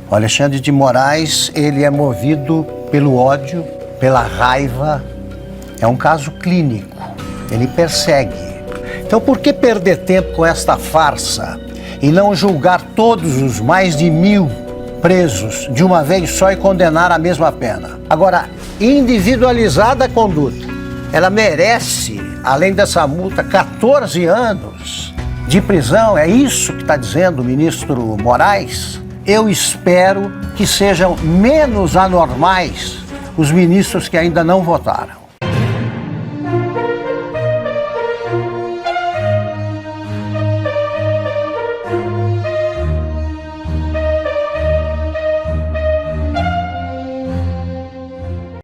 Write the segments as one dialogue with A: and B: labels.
A: O Alexandre de Moraes, ele é movido pelo ódio, pela raiva. É um caso clínico. Ele persegue. Então, por que perder tempo com esta farsa e não julgar todos os mais de 1.000 presos de uma vez só e condenar a mesma pena? Agora, individualizada a conduta, ela merece, além dessa multa, 14 anos de prisão. É isso que está dizendo o ministro Moraes? Eu espero que sejam menos anormais os ministros que ainda não votaram.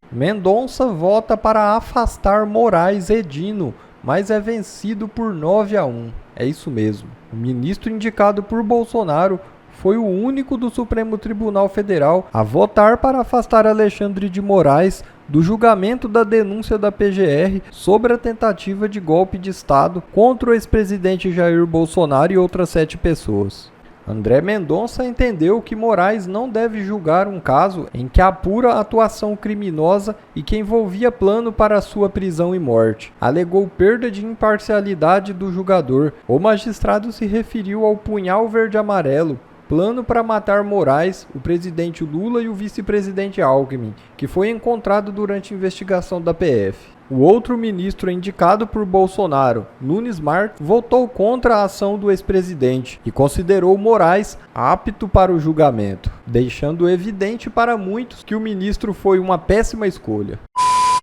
B: Mendonça vota para afastar Moraes e Dino, mas é vencido por 9-1. É isso mesmo. O ministro indicado por Bolsonaro foi o único do Supremo Tribunal Federal a votar para afastar Alexandre de Moraes do julgamento da denúncia da PGR sobre a tentativa de golpe de Estado contra o ex-presidente Jair Bolsonaro e outras 7 pessoas. André Mendonça entendeu que Moraes não deve julgar um caso em que apura atuação criminosa e que envolvia plano para sua prisão e morte. Alegou perda de imparcialidade do julgador. O magistrado se referiu ao punhal verde-amarelo, plano para matar Moraes, o presidente Lula e o vice-presidente Alckmin, que foi encontrado durante a investigação da PF. O outro ministro indicado por Bolsonaro, Nunes Marques, votou contra a ação do ex-presidente e considerou Moraes apto para o julgamento, deixando evidente para muitos que o ministro foi uma péssima escolha.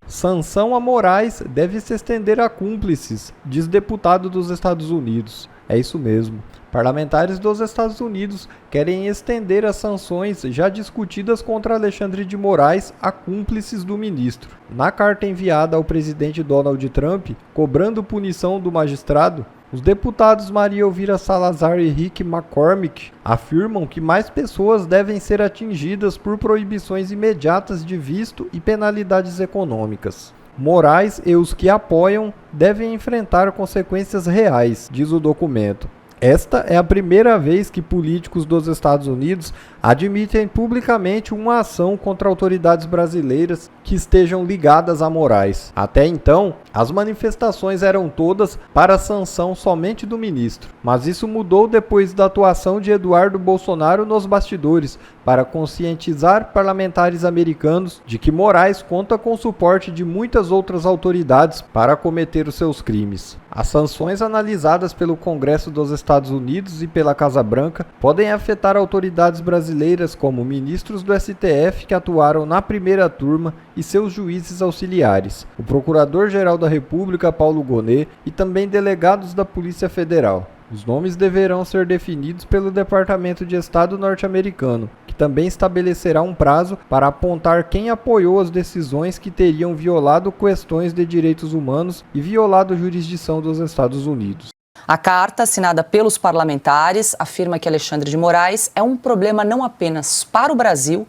B: Sanção a Moraes deve se estender a cúmplices, diz deputado dos Estados Unidos. É isso mesmo. Parlamentares dos Estados Unidos querem estender as sanções já discutidas contra Alexandre de Moraes a cúmplices do ministro. Na carta enviada ao presidente Donald Trump, cobrando punição do magistrado, os deputados Maria Elvira Salazar e Rick McCormick afirmam que mais pessoas devem ser atingidas por proibições imediatas de visto e penalidades econômicas. Moraes e os que apoiam devem enfrentar consequências reais, diz o documento. Esta é a primeira vez que políticos dos Estados Unidos admitem publicamente uma ação contra autoridades brasileiras que estejam ligadas a Moraes. Até então, as manifestações eram todas para a sanção somente do ministro, mas isso mudou depois da atuação de Eduardo Bolsonaro nos bastidores para conscientizar parlamentares americanos de que Moraes conta com o suporte de muitas outras autoridades para cometer os seus crimes. As sanções analisadas pelo Congresso dos Estados Unidos e pela Casa Branca podem afetar autoridades brasileiras como ministros do STF que atuaram na primeira turma e seus juízes auxiliares, o Procurador-Geral da República, Paulo Gonet, e também delegados da Polícia Federal. Os nomes deverão ser definidos pelo Departamento de Estado norte-americano, que também estabelecerá um prazo para apontar quem apoiou as decisões que teriam violado questões de direitos humanos e violado a jurisdição dos Estados Unidos.
C: A carta, assinada pelos parlamentares, afirma que Alexandre de Moraes é um problema não apenas para o Brasil,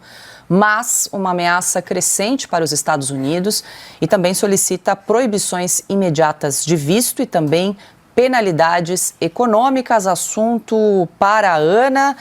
C: mas uma ameaça crescente para os Estados Unidos e também solicita proibições imediatas de visto e também penalidades econômicas. Assunto para a Ana.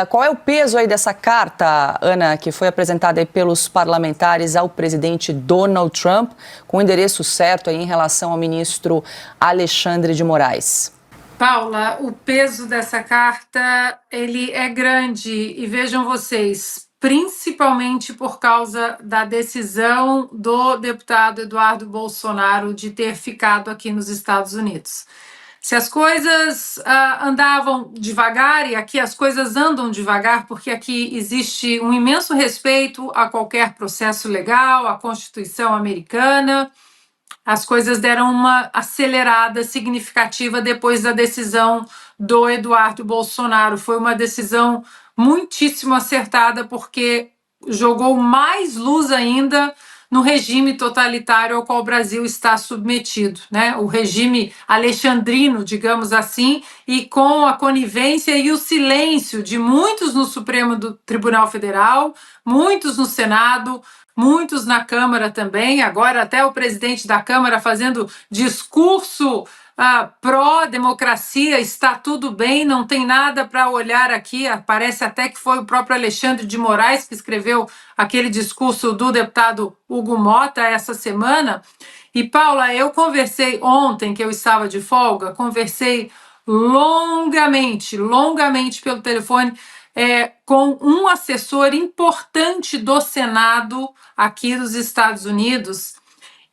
C: Qual é o peso aí dessa carta, Ana, que foi apresentada aí pelos parlamentares ao presidente Donald Trump, com o endereço certo aí em relação ao ministro Alexandre de Moraes?
D: Paula, o peso dessa carta, ele é grande e vejam vocês, principalmente por causa da decisão do deputado Eduardo Bolsonaro de ter ficado aqui nos Estados Unidos. Se as coisas andavam devagar, e aqui as coisas andam devagar, porque aqui existe um imenso respeito a qualquer processo legal, à Constituição americana, as coisas deram uma acelerada significativa depois da decisão do Eduardo Bolsonaro. Foi uma decisão muitíssimo acertada, porque jogou mais luz ainda no regime totalitário ao qual o Brasil está submetido, né? O regime alexandrino, digamos assim, e com a conivência e o silêncio de muitos no Supremo Tribunal Federal, muitos no Senado, muitos na Câmara também, agora até o presidente da Câmara fazendo discurso pró-democracia, está tudo bem, não tem nada para olhar aqui. Parece até que foi o próprio Alexandre de Moraes que escreveu aquele discurso do deputado Hugo Mota essa semana. E, Paula, eu conversei ontem, que eu estava de folga, conversei longamente pelo telefone com um assessor importante do Senado aqui dos Estados Unidos,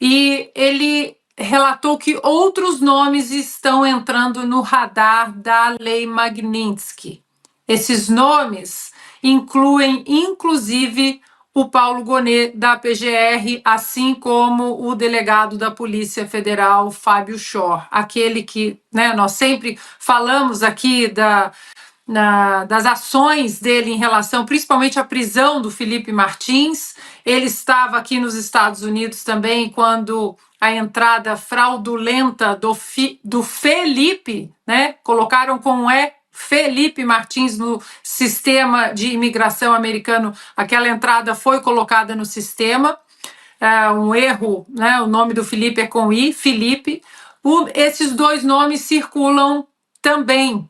D: e ele relatou que outros nomes estão entrando no radar da Lei Magnitsky. Esses nomes incluem, inclusive, o Paulo Gonet, da PGR, assim como o delegado da Polícia Federal, Fábio Schor, aquele que, né, nós sempre falamos aqui das ações dele em relação, principalmente à prisão do Felipe Martins. Ele estava aqui nos Estados Unidos também quando a entrada fraudulenta do Felipe, né, colocaram com Felipe Martins no sistema de imigração americano. Aquela entrada foi colocada no sistema, um erro, né? O nome do Felipe é com I, Felipe. Esses dois nomes circulam também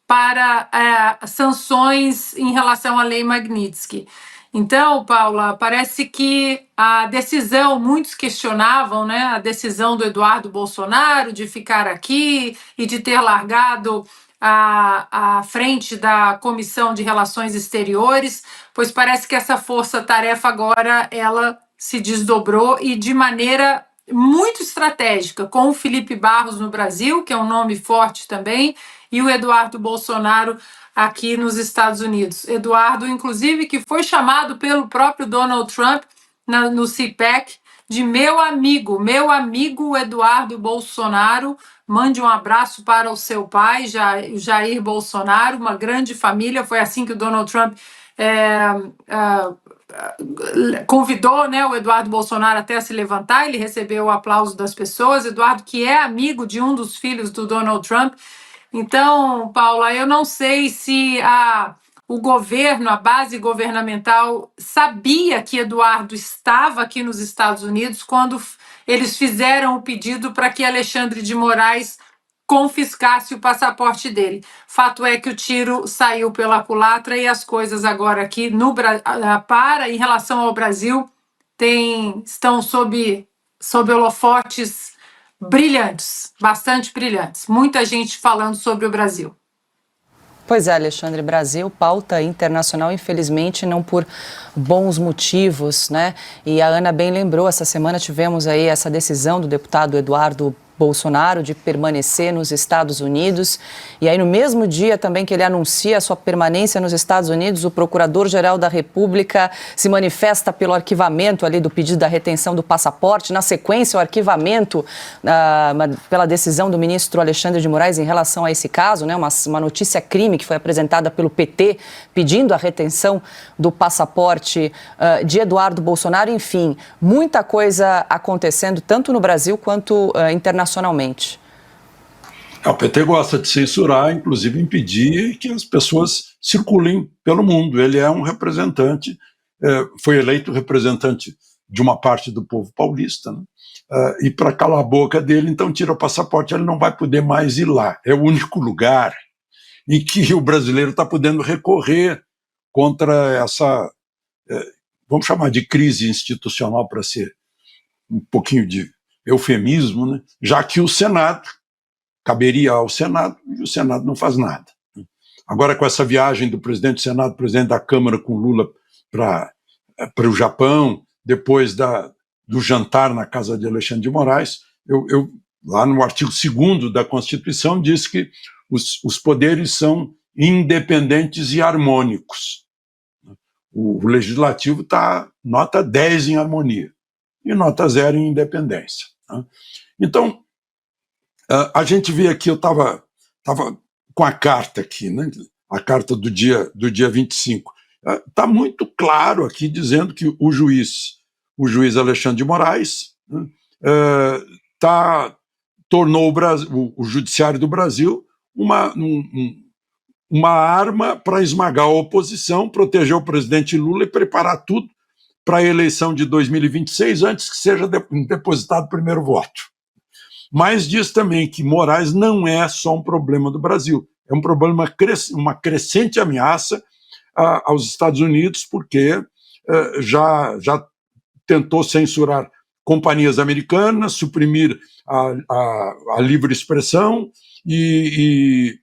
D: para sanções em relação à Lei Magnitsky. Então, Paula, parece que a decisão, muitos questionavam, né, a decisão do Eduardo Bolsonaro de ficar aqui e de ter largado à frente da Comissão de Relações Exteriores, pois parece que essa força-tarefa agora ela se desdobrou e de maneira muito estratégica, com o Felipe Barros no Brasil, que é um nome forte também, e o Eduardo Bolsonaro aqui nos Estados Unidos. Eduardo, inclusive, que foi chamado pelo próprio Donald Trump no CPAC de meu amigo Eduardo Bolsonaro. Mande um abraço para o seu pai, Jair Bolsonaro, uma grande família. Foi assim que o Donald Trump convidou, né, o Eduardo Bolsonaro até a se levantar. Ele recebeu o aplauso das pessoas. Eduardo, que é amigo de um dos filhos do Donald Trump. Então, Paula, eu não sei se o governo, a base governamental, sabia que Eduardo estava aqui nos Estados Unidos quando eles fizeram o pedido para que Alexandre de Moraes confiscasse o passaporte dele. Fato é que o tiro saiu pela culatra e as coisas agora aqui em relação ao Brasil estão sob holofotes brilhantes, bastante brilhantes. Muita gente falando sobre o Brasil.
C: Pois é, Alexandre, Brasil, pauta internacional, infelizmente, não por bons motivos, né? E a Ana bem lembrou, essa semana tivemos aí essa decisão do deputado Eduardo Bolsonaro de permanecer nos Estados Unidos. E aí, no mesmo dia também que ele anuncia a sua permanência nos Estados Unidos, o Procurador-Geral da República se manifesta pelo arquivamento ali do pedido da retenção do passaporte. Na sequência, o arquivamento pela decisão do ministro Alexandre de Moraes em relação a esse caso, né? Uma notícia-crime que foi apresentada pelo PT pedindo a retenção do passaporte de Eduardo Bolsonaro. Enfim, muita coisa acontecendo tanto no Brasil quanto internacionalmente.
E: O PT gosta de censurar, inclusive impedir que as pessoas circulem pelo mundo. Ele é um representante, foi eleito representante de uma parte do povo paulista, né? E para calar a boca dele, então tira o passaporte, ele não vai poder mais ir lá. É o único lugar em que o brasileiro está podendo recorrer contra essa, vamos chamar de crise institucional, para ser um pouquinho de eufemismo, né? Já que o Senado, caberia ao Senado, e o Senado não faz nada. Agora, com essa viagem do presidente do Senado, presidente da Câmara com Lula para o Japão, depois do jantar na casa de Alexandre de Moraes, eu lá no artigo 2º da Constituição diz que os poderes são independentes e harmônicos. O Legislativo está nota 10 em harmonia e nota 0 em independência. Então, a gente vê aqui, eu estava com a carta aqui, né? A carta do dia 25. Está muito claro aqui dizendo que o juiz Alexandre de Moraes, né, tornou o Judiciário do Brasil uma arma para esmagar a oposição, proteger o presidente Lula e preparar tudo para a eleição de 2026 antes que seja depositado o primeiro voto. mas diz também que Moraes não é só um problema do Brasil, é um problema, uma crescente ameaça aos Estados Unidos, porque já tentou censurar companhias americanas, suprimir a livre expressão e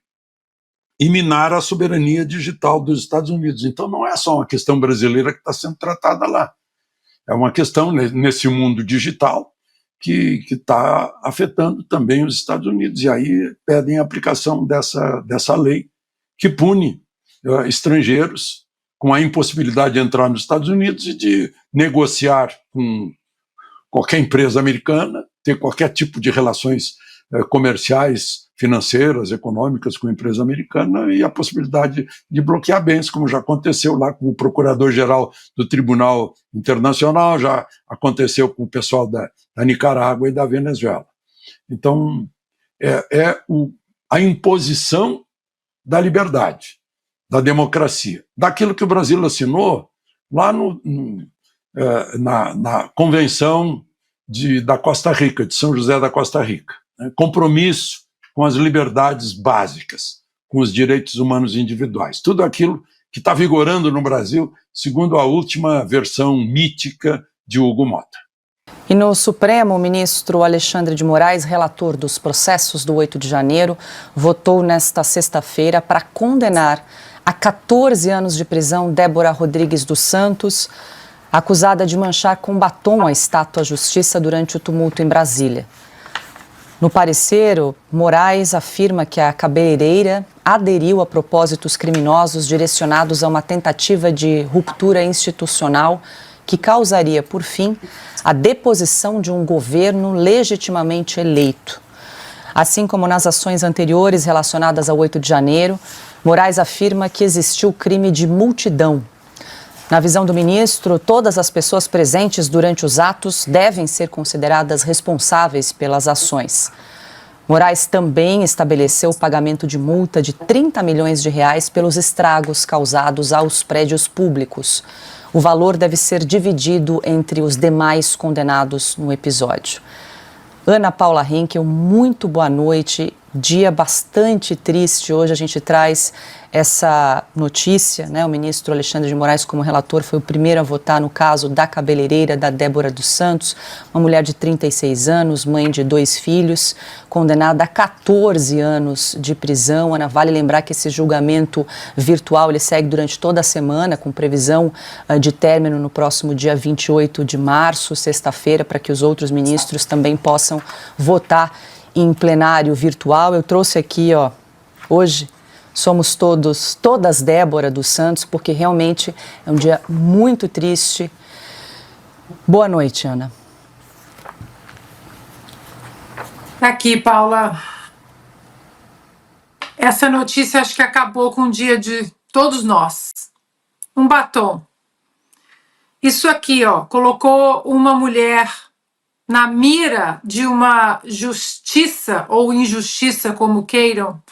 E: minar a soberania digital dos Estados Unidos. Então não é só uma questão brasileira que está sendo tratada lá, é uma questão nesse mundo digital que está afetando também os Estados Unidos, e aí pedem a aplicação dessa lei que pune estrangeiros com a impossibilidade de entrar nos Estados Unidos e de negociar com qualquer empresa americana, ter qualquer tipo de relações comerciais, financeiras, econômicas com a empresa americana, e a possibilidade de bloquear bens, como já aconteceu lá com o procurador-geral do Tribunal Internacional, já aconteceu com o pessoal da Nicarágua e da Venezuela. Então, a imposição da liberdade, da democracia, daquilo que o Brasil assinou lá na Convenção da Costa Rica, de São José da Costa Rica, né? Compromisso com as liberdades básicas, com os direitos humanos individuais, tudo aquilo que está vigorando no Brasil, segundo a última versão mítica de Hugo Mota.
C: E no Supremo, o ministro Alexandre de Moraes, relator dos processos do 8 de janeiro, votou nesta sexta-feira para condenar a 14 anos de prisão Débora Rodrigues dos Santos, acusada de manchar com batom a estátua Justiça durante o tumulto em Brasília. No parecer, Moraes afirma que a cabeleireira aderiu a propósitos criminosos direcionados a uma tentativa de ruptura institucional que causaria, por fim, a deposição de um governo legitimamente eleito. Assim como nas ações anteriores relacionadas ao 8 de janeiro, Moraes afirma que existiu crime de multidão. Na visão do ministro, todas as pessoas presentes durante os atos devem ser consideradas responsáveis pelas ações. Moraes também estabeleceu o pagamento de multa de 30 milhões de reais pelos estragos causados aos prédios públicos. O valor deve ser dividido entre os demais condenados no episódio. Ana Paula Henkel, muito boa noite. Dia bastante triste. Hoje a gente traz essa notícia, né? O ministro Alexandre de Moraes, como relator, foi o primeiro a votar no caso da cabeleireira da Débora dos Santos, uma mulher de 36 anos, mãe de 2 filhos, condenada a 14 anos de prisão. Ana, vale lembrar que esse julgamento virtual ele segue durante toda a semana, com previsão de término no próximo dia 28 de março, sexta-feira, para que os outros ministros também possam votar em plenário virtual. Eu trouxe aqui, hoje somos todas Débora dos Santos, porque realmente é um dia muito triste. Boa noite, Ana.
D: Tá aqui, Paula. Essa notícia acho que acabou com o dia de todos nós. Um batom. Isso aqui, colocou uma mulher na mira de uma justiça ou injustiça, como queiram,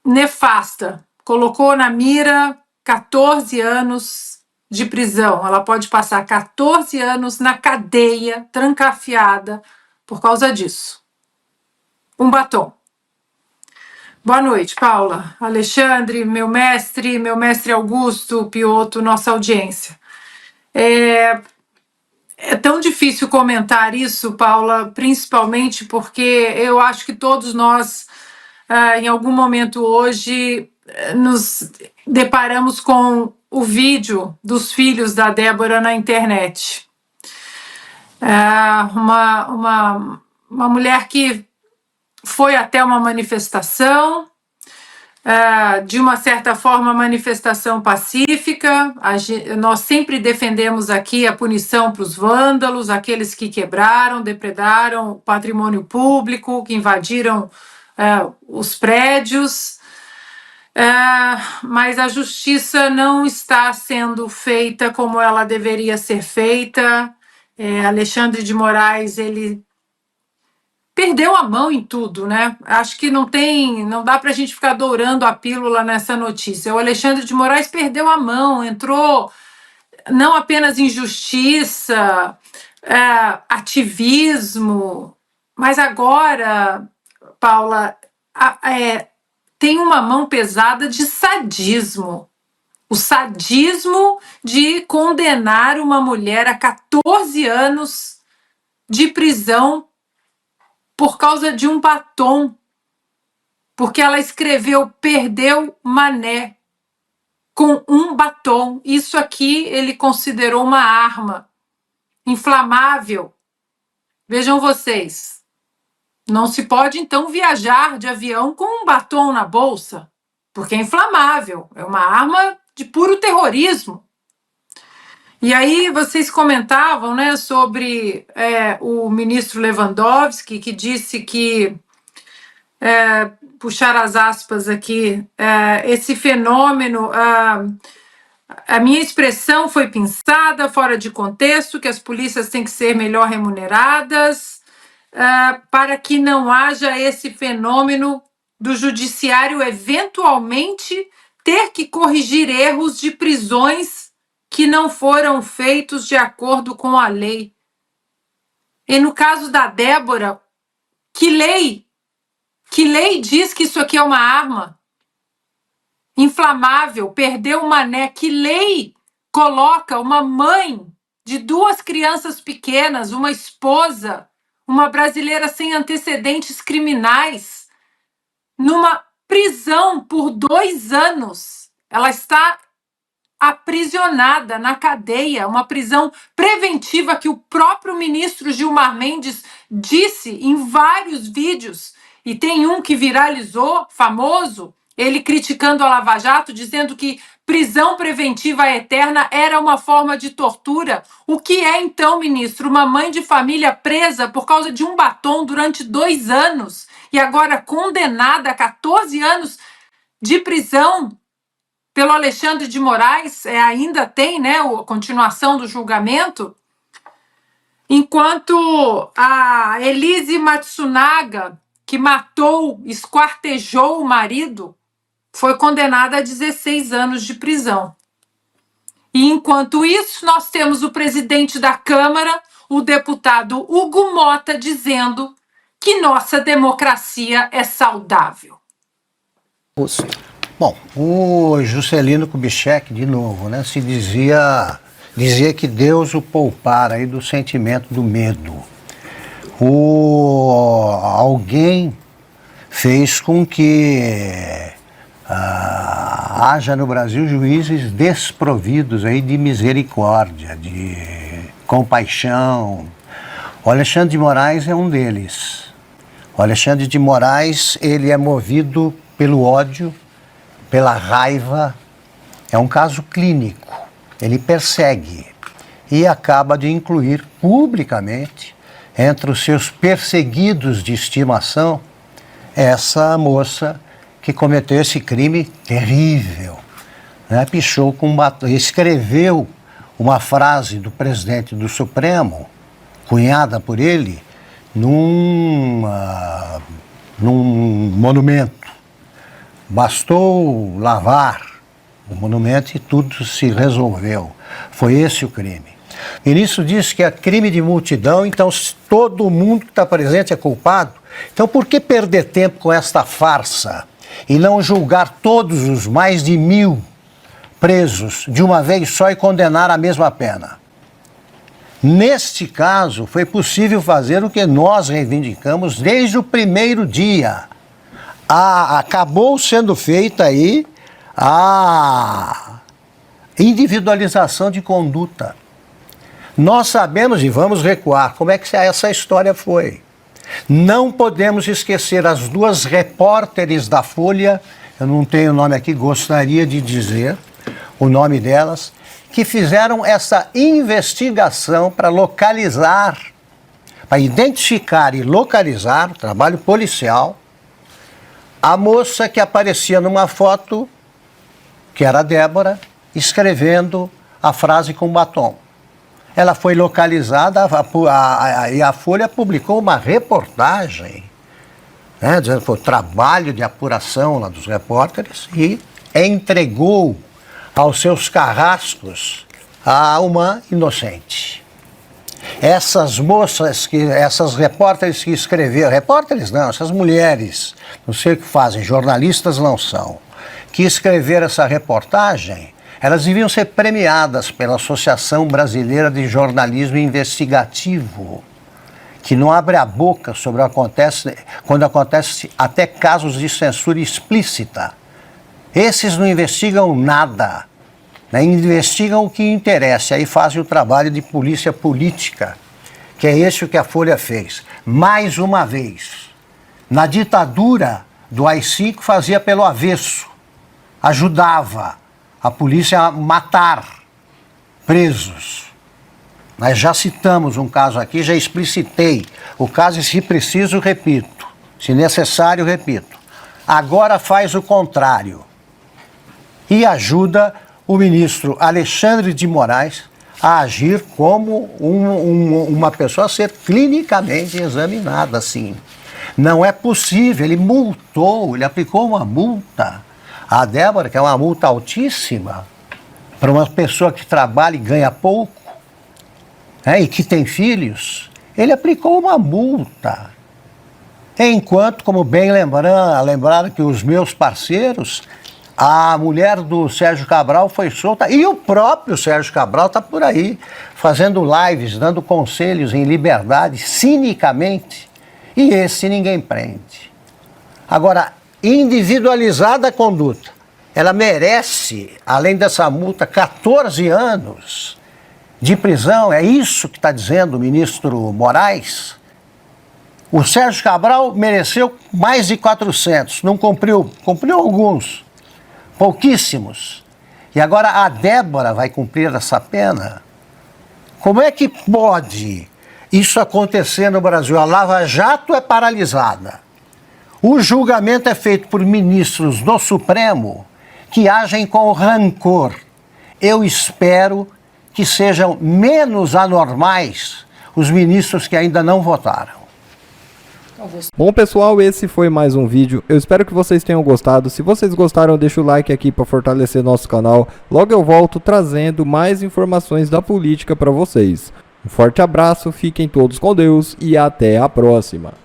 D: nefasta. Colocou na mira 14 anos de prisão. Ela pode passar 14 anos na cadeia, trancafiada, por causa disso. Um batom. Boa noite, Paula. Alexandre, meu mestre Augusto Piotto, nossa audiência. É tão difícil comentar isso, Paula, principalmente porque eu acho que todos nós, em algum momento hoje, nos deparamos com o vídeo dos filhos da Débora na internet. Uma mulher que foi até uma manifestação, de uma certa forma, manifestação pacífica. Nós sempre defendemos aqui a punição para os vândalos, aqueles que quebraram, depredaram o patrimônio público, que invadiram os prédios, mas a justiça não está sendo feita como ela deveria ser feita. Alexandre de Moraes, ele perdeu a mão em tudo, né? Acho que não dá para a gente ficar dourando a pílula nessa notícia. O Alexandre de Moraes perdeu a mão, entrou não apenas em justiça, ativismo, mas agora, Paula, tem uma mão pesada de sadismo. O sadismo de condenar uma mulher a 14 anos de prisão por causa de um batom, porque ela escreveu "perdeu mané" com um batom. Isso aqui ele considerou uma arma inflamável. Vejam vocês, não se pode então viajar de avião com um batom na bolsa, porque é inflamável, é uma arma de puro terrorismo. E aí vocês comentavam, né, sobre o ministro Lewandowski, que disse que, puxar as aspas aqui, esse fenômeno, a minha expressão foi pensada fora de contexto, que as polícias têm que ser melhor remuneradas, para que não haja esse fenômeno do judiciário eventualmente ter que corrigir erros de prisões que não foram feitos de acordo com a lei. E no caso da Débora, que lei diz que isso aqui é uma arma inflamável? Perdeu o mané. Que lei coloca uma mãe de 2 crianças pequenas, uma esposa, uma brasileira sem antecedentes criminais, numa prisão por 2 anos? Ela está aprisionada na cadeia, uma prisão preventiva que o próprio ministro Gilmar Mendes disse em vários vídeos, e tem um que viralizou, famoso, ele criticando a Lava Jato, dizendo que prisão preventiva eterna era uma forma de tortura. O que é então, ministro, uma mãe de família presa por causa de um batom durante 2 anos e agora condenada a 14 anos de prisão pelo Alexandre de Moraes? Ainda tem, né, a continuação do julgamento, enquanto a Elise Matsunaga, que matou, esquartejou o marido, foi condenada a 16 anos de prisão. E enquanto isso, nós temos o presidente da Câmara, o deputado Hugo Mota, dizendo que nossa democracia é saudável.
A: Bom, o Juscelino Kubitschek, de novo, né, dizia que Deus o poupara aí do sentimento do medo. Alguém fez com que haja no Brasil juízes desprovidos aí de misericórdia, de compaixão. O Alexandre de Moraes é um deles. O Alexandre de Moraes, ele é movido pelo ódio, pela raiva, é um caso clínico. Ele persegue e acaba de incluir publicamente entre os seus perseguidos de estimação essa moça que cometeu esse crime terrível, né? Pichou com um batom, escreveu uma frase do presidente do Supremo, cunhada por ele, num monumento. Bastou lavar o monumento e tudo se resolveu. Foi esse o crime. O ministro disse que é crime de multidão, então todo mundo que está presente é culpado. Então por que perder tempo com esta farsa e não julgar todos os mais de 1.000 presos de uma vez só e condenar a mesma pena? Neste caso, foi possível fazer o que nós reivindicamos desde o primeiro dia. Acabou sendo feita aí a individualização de conduta. Nós sabemos, e vamos recuar, como é que essa história foi. Não podemos esquecer as 2 repórteres da Folha, eu não tenho o nome aqui, gostaria de dizer o nome delas, que fizeram essa investigação para localizar, para identificar e localizar, trabalho policial, a moça que aparecia numa foto, que era a Débora, escrevendo a frase com batom. Ela foi localizada e a Folha publicou uma reportagem, né, dizendo que foi o trabalho de apuração lá dos repórteres e entregou aos seus carrascos a uma inocente. Essas moças, essas repórteres que escreveram, repórteres não, essas mulheres, não sei o que fazem, jornalistas não são, que escreveram essa reportagem, elas deviam ser premiadas pela Associação Brasileira de Jornalismo Investigativo, que não abre a boca sobre o que acontece, quando acontece até casos de censura explícita. Esses não investigam nada, né? Investigam o que interessa, aí fazem o trabalho de polícia política, que é esse o que a Folha fez. Mais uma vez, na ditadura do AI-5 fazia pelo avesso, ajudava a polícia a matar presos. Nós já citamos um caso aqui, já explicitei o caso e, se preciso, repito. Se necessário, repito. Agora faz o contrário e ajuda o ministro Alexandre de Moraes a agir como uma pessoa a ser clinicamente examinada, assim. Não é possível, ele multou, ele aplicou uma multa. A Débora, que é uma multa altíssima, para uma pessoa que trabalha e ganha pouco, né, e que tem filhos, ele aplicou uma multa. Enquanto, como bem lembraram que os meus parceiros, a mulher do Sérgio Cabral foi solta e o próprio Sérgio Cabral está por aí fazendo lives, dando conselhos em liberdade, cinicamente, e esse ninguém prende. Agora, individualizada a conduta, ela merece, além dessa multa, 14 anos de prisão, é isso que está dizendo o ministro Moraes. O Sérgio Cabral mereceu mais de 400, não cumpriu alguns, pouquíssimos. E agora a Débora vai cumprir essa pena? Como é que pode isso acontecer no Brasil? A Lava Jato é paralisada. O julgamento é feito por ministros do Supremo que agem com rancor. Eu espero que sejam menos anormais os ministros que ainda não votaram.
B: Bom, pessoal, esse foi mais um vídeo. Eu espero que vocês tenham gostado. Se vocês gostaram, deixa o like aqui para fortalecer nosso canal. Logo eu volto trazendo mais informações da política para vocês. Um forte abraço, fiquem todos com Deus e até a próxima.